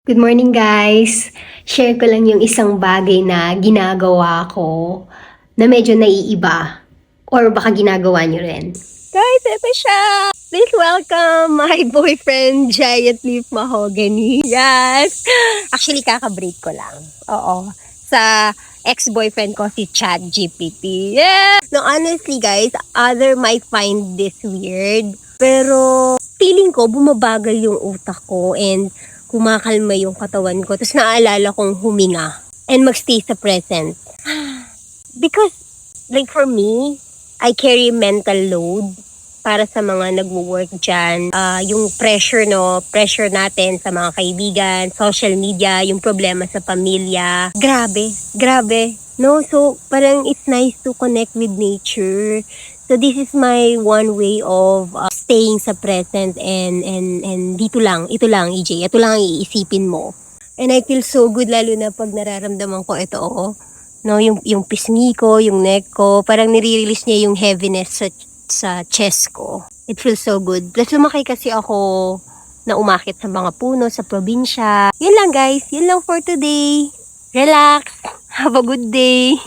Good morning guys! Share ko lang yung isang bagay na ginagawa ko na medyo naiiba or baka ginagawa nyo rin. Guys, ito siya! Please welcome my boyfriend, Giant Leaf Mahogany. Yes! Actually, kaka-break ko lang. Oo. Sa ex-boyfriend ko, si ChatGPT. Yeah! No, honestly guys, other might find this weird. Pero feeling ko, bumabagal yung utak ko and kumakalma yung katawan ko. Tapos naaalala kong huminga and magstay sa present. Because, like for me, I carry mental load para sa mga nagwo-work dyan. Yung pressure, pressure natin sa mga kaibigan, social media, yung problema sa pamilya. Grabe. No, so parang it's nice to connect with nature. So this is my one way of staying sa present and ito lang EJ, ito lang ang iisipin mo. And I feel so good lalo na pag nararamdaman ko ito no, yung pisngi ko, yung neck ko, parang nire-release niya yung heaviness sa chest ko. It feels so good. Plus lumaki kasi ako na umakit sa mga puno sa probinsya. Yun lang guys, yun lang for today. Relax. Have a good day.